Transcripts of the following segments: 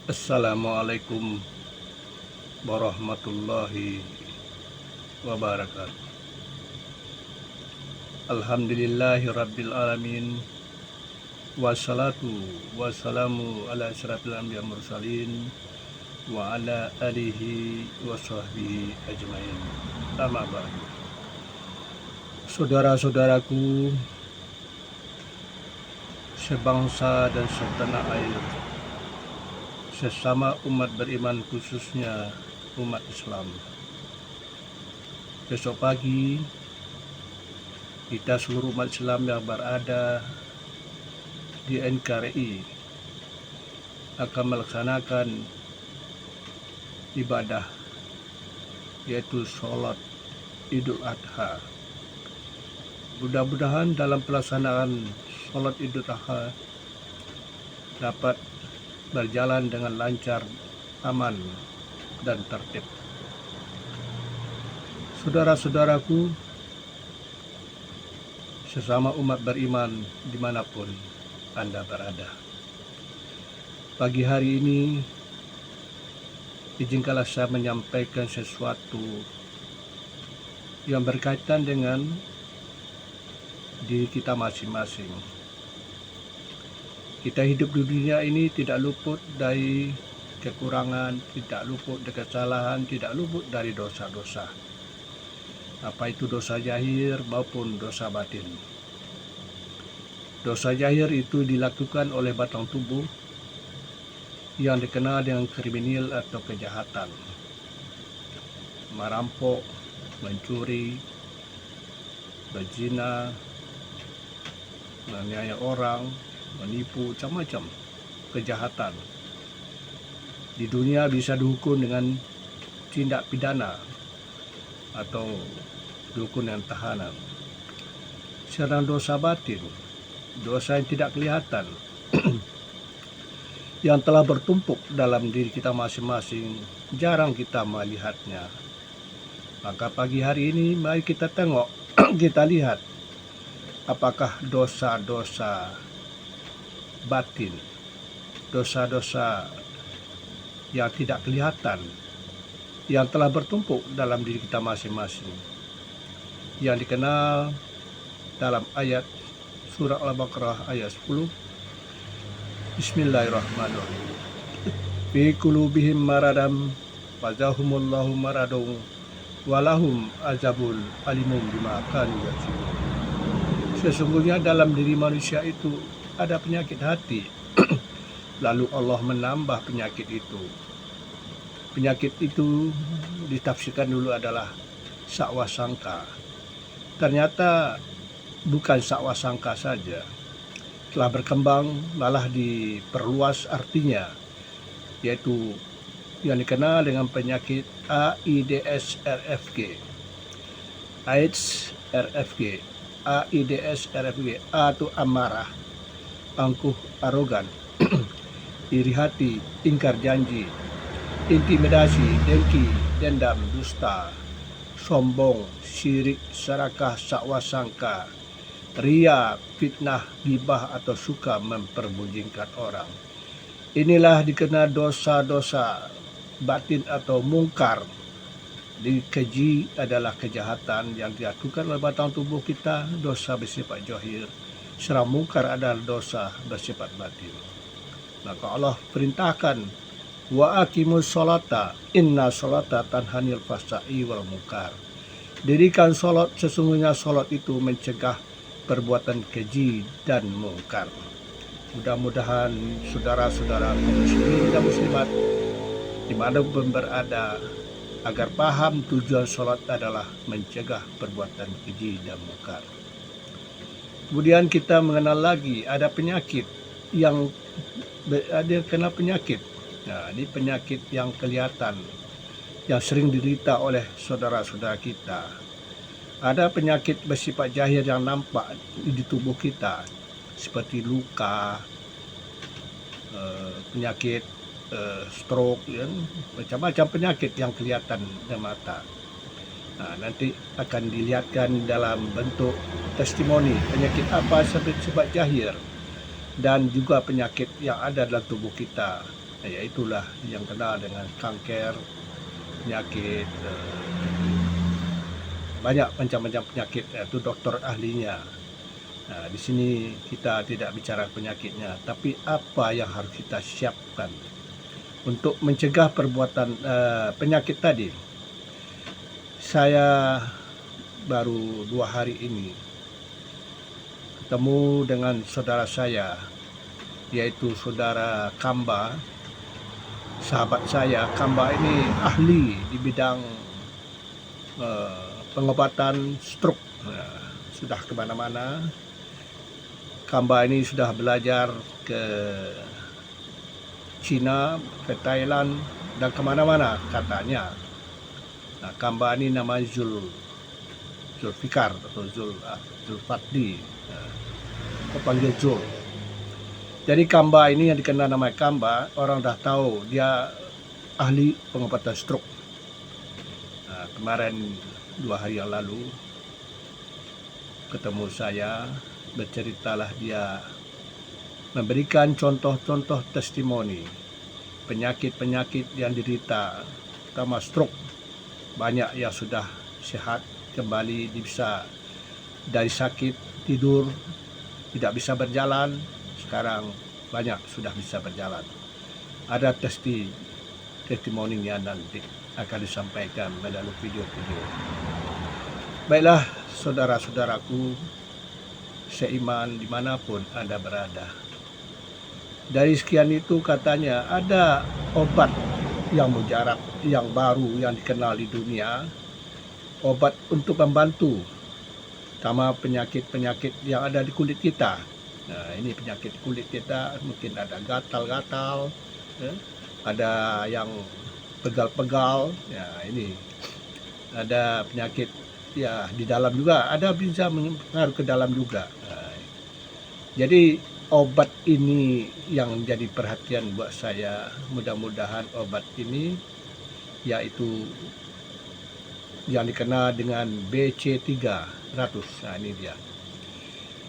Assalamualaikum warahmatullahi wabarakatuh. Alhamdulillahi rabbil alamin. Wassalatu wassalamu ala asyrafil anbiya mursalin wa ala alihi wa sahbihi ajmain. Amma ba'du. Saudara-saudaraku sebangsa dan setanah air, sesama umat beriman, khususnya umat Islam. Besok pagi kita seluruh umat Islam yang berada di NKRI akan melaksanakan ibadah, yaitu sholat Idul Adha. Mudah-mudahan dalam pelaksanaan sholat Idul Adha dapat berjalan dengan lancar, aman, dan tertib. Saudara-saudaraku, sesama umat beriman dimanapun Anda berada, pagi hari ini izinkanlah saya menyampaikan sesuatu yang berkaitan dengan diri kita masing-masing. Kita hidup di dunia ini tidak luput dari kekurangan, tidak luput dari kesalahan, tidak luput dari dosa-dosa. Apa itu dosa zahir maupun dosa batin. Dosa zahir itu dilakukan oleh batang tubuh yang dikenal dengan kriminal atau kejahatan. Merampok, mencuri, berzina, menganiaya orang, menipu, macam-macam kejahatan. Di dunia bisa dihukum dengan tindak pidana atau dihukum dengan tahanan. Sedang dosa batin, dosa yang tidak kelihatan, yang telah bertumpuk dalam diri kita masing-masing, jarang kita melihatnya. Maka pagi hari ini mari kita tengok, kita lihat apakah dosa-dosa batin, dosa-dosa yang tidak kelihatan, yang telah bertumpuk dalam diri kita masing-masing, yang dikenal dalam ayat surah Al-Baqarah ayat 10. Bismillahirrahmanirrahim. Fi qulubihim maradam fazahumullahu maradun walahum azabul alimum bima kanu yaksibun. Sesungguhnya dalam diri manusia itu ada penyakit hati. Lalu Allah menambah penyakit itu. Penyakit itu ditafsirkan dulu adalah sakwasangka. Ternyata bukan sakwasangka saja, telah berkembang malah diperluas artinya, yaitu yang dikenal dengan penyakit AIDS RFG. AIDS RFG, AIDS RFG, A itu amarah, angkuh arogan, iri hati, ingkar janji, intimidasi, dengki, dendam, dusta, sombong, syirik, serakah, sakwasangka, ria, fitnah, gibah, atau suka memperbujingkan orang. Inilah dikenal dosa-dosa batin atau mungkar. Dikeji adalah kejahatan yang dilakukan oleh batang tubuh kita, dosa bersifat zahir. Sedang mungkar adalah dosa bersifat batin. Maka Allah perintahkan, wa aqimus sholata inna sholata tanhanil fahsya'i wal munkar. Dirikan sholat, sesungguhnya sholat itu mencegah perbuatan keji dan mungkar. Mudah-mudahan saudara-saudara muslimin dan muslimat dimanapun berada agar paham tujuan sholat adalah mencegah perbuatan keji dan mungkar. Kemudian kita mengenal lagi ada penyakit yang kena penyakit. Nah, ini penyakit yang kelihatan, yang sering diderita oleh saudara-saudara kita. Ada penyakit bersifat zahir yang nampak di tubuh kita, seperti luka, penyakit stroke, macam-macam penyakit yang kelihatan dengan mata. Nah, nanti akan dilihatkan dalam bentuk testimoni penyakit apa sebab zahir dan juga penyakit yang ada dalam tubuh kita. yaitulah yang kenal dengan kanker, penyakit, banyak macam-macam penyakit, itu dokter ahlinya. Nah, di sini kita tidak bicara penyakitnya, tapi apa yang harus kita siapkan untuk mencegah perbuatan penyakit tadi. Saya baru 2 hari ini ketemu dengan saudara saya, yaitu saudara Kamba. Sahabat saya, Kamba ini ahli di bidang pengobatan stroke. Sudah kemana-mana. Kamba ini sudah belajar ke China, ke Thailand, dan kemana-mana katanya. Nah, Kamba ini nama Zulfikar atau Zulfadli, aku panggil Zul. Jadi Kamba ini yang dikenal nama Kamba, orang dah tahu dia ahli pengobatan stroke. Nah, kemarin 2 hari yang lalu ketemu saya, berceritalah dia memberikan contoh-contoh testimoni penyakit-penyakit yang diderita, terutama stroke. Banyak yang sudah sehat kembali, bisa dari sakit tidur, tidak bisa berjalan, sekarang banyak sudah bisa berjalan. Ada testimoninya nanti akan disampaikan melalui video-video. Baiklah saudara-saudaraku seiman dimanapun Anda berada. Dari sekian itu katanya ada obat yang mujarab, yang baru, yang dikenal di dunia. Obat untuk membantu sama penyakit-penyakit yang ada di kulit kita. Nah, ini penyakit kulit kita, mungkin ada gatal-gatal, ada yang pegal-pegal. Ya, ini ada penyakit ya di dalam juga, ada bisa mengaruh ke dalam juga. Jadi obat ini yang jadi perhatian buat saya. Mudah-mudahan obat ini yaitu yang dikenal dengan BC300. Nah, ini dia.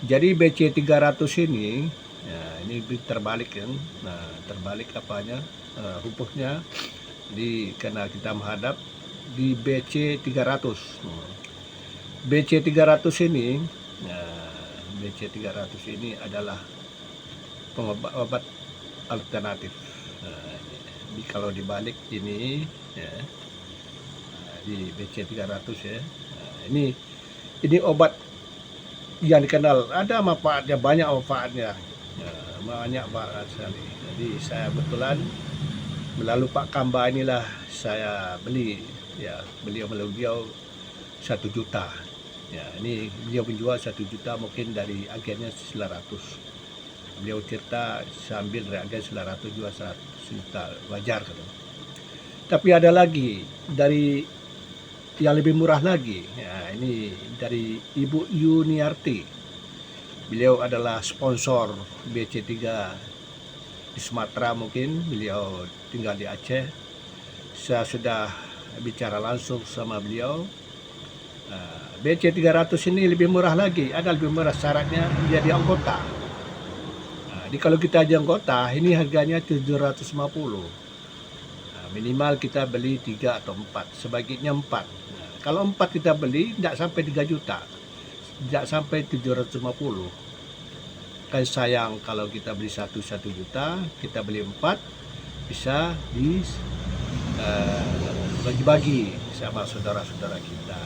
Jadi BC300 ini, nah, ini terbalik kan. Nah, terbalik apanya? Hurufnya. Jadi karena kita menghadap di BC300. BC300 ini, BC300 ini adalah obat alternatif. Jadi kalau dibalik ini, ya, di BC300 ya. Ini obat yang dikenal, ada manfaatnya, banyak manfaatnya, banyak banget sekali. Jadi saya kebetulan melalui Pak Kamba inilah saya beli, ya, melalui beliau 1 juta. Ya, ini beliau menjual 1 juta, mungkin dari agennya 900. Beliau cerita sambil dari agen 900 jual 100 juta, wajar kan. Tapi ada lagi dari yang lebih murah lagi. Ya, ini dari Ibu Yuniarti. Beliau adalah sponsor BC3 di Sumatera, mungkin beliau tinggal di Aceh. Saya sudah bicara langsung sama beliau. BC300 ini lebih murah lagi, ada lebih murah, syaratnya menjadi anggota. Jadi kalau kita jadi anggota, ini harganya 750. Minimal kita beli 3 atau 4, sebaiknya 4. Kalau 4 kita beli, tidak sampai 3 juta, tidak sampai 750. Kan sayang kalau kita beli 1 juta, kita beli 4, bisa bagi-bagi sama saudara-saudara kita.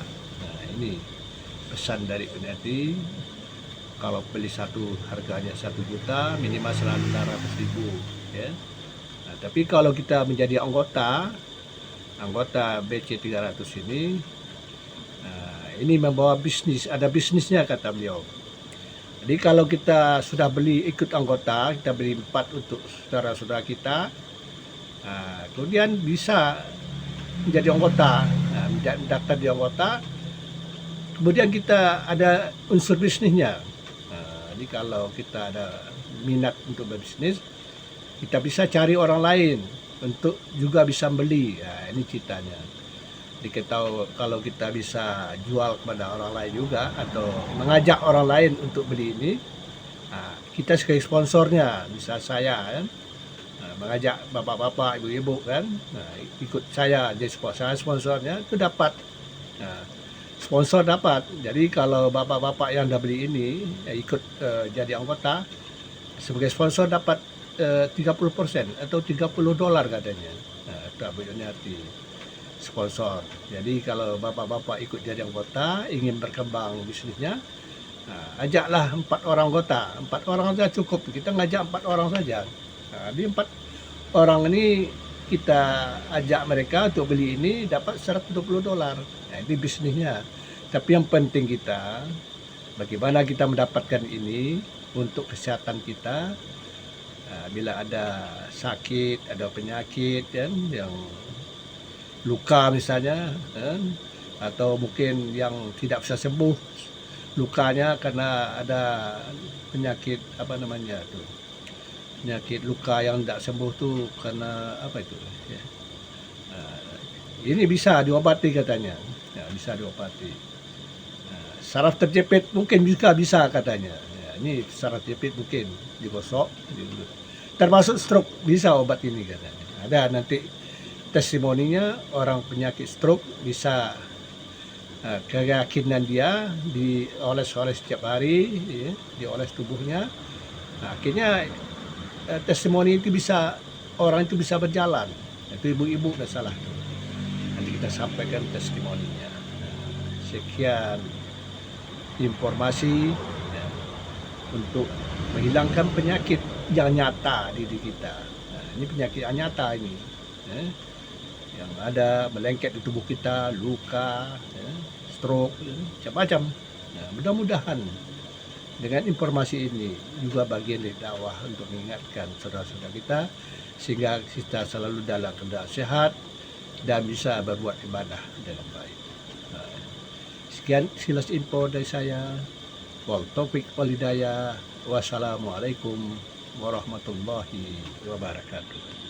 Nah, ini pesan dari Peneliti. Kalau beli 1 harganya 1 juta, minimal 900.000, ya. Nah, tapi kalau kita menjadi anggota BC300 ini membawa bisnis, ada bisnisnya kata beliau. Jadi kalau kita sudah beli ikut anggota, kita beli 4 untuk saudara-saudara kita, kemudian bisa menjadi anggota, mendaftar di anggota, kemudian kita ada unsur bisnisnya. Jadi kalau kita ada minat untuk berbisnis, kita bisa cari orang lain untuk juga bisa beli. Ini ceritanya. Jadi kalau kita bisa jual kepada orang lain juga, atau mengajak orang lain untuk beli ini, kita sebagai sponsornya, bisa saya kan, mengajak bapak-bapak, ibu-ibu kan, ikut saya jadi sponsornya itu dapat. Nah, sponsor dapat. Jadi kalau bapak-bapak yang dah beli ini ikut jadi anggota sebagai sponsor dapat 30% atau $30 katanya. Nah, itu Abu Yuniarti sponsor. Jadi kalau bapak-bapak ikut jadi anggota ingin berkembang bisnisnya, ajaklah 4 orang anggota. 4 orang saja cukup. Kita ngajak 4 orang saja. Di 4 orang ini kita ajak mereka untuk beli ini dapat $120. Nah, ini bisnisnya. Tapi yang penting kita bagaimana kita mendapatkan ini untuk kesehatan kita. Bila ada sakit, ada penyakit kan, yang luka misalnya kan, atau mungkin yang tidak bisa sembuh lukanya karena ada penyakit apa namanya tuh, penyakit luka yang tidak sembuh tuh karena apa itu ya. Ini bisa diobati katanya ya, bisa diobati. Saraf terjepit mungkin juga bisa katanya ya, ini saraf terjepit mungkin digosok termasuk stroke bisa obat ini katanya. Ada nanti testimoninya orang penyakit stroke bisa keyakinan dia dioles-oles setiap hari ya, dioles tubuhnya. Akhirnya testimoni itu bisa orang itu bisa berjalan. Itu ibu-ibu nggak salah tuh. Nanti kita sampaikan testimoninya. Sekian informasi ya, untuk menghilangkan penyakit yang nyata di diri kita. Ini penyakit yang nyata ini ya, yang ada melengket di tubuh kita, luka, ya, stroke, ya, macam-macam. Nah, mudah-mudahan dengan informasi ini juga bagian dari dakwah untuk mengingatkan saudara-saudara kita sehingga kita selalu dalam keadaan sehat dan bisa berbuat ibadah dengan baik. Sekian silas info dari saya. Wal taufiq wal hidayah. Wassalamualaikum warahmatullahi wabarakatuh.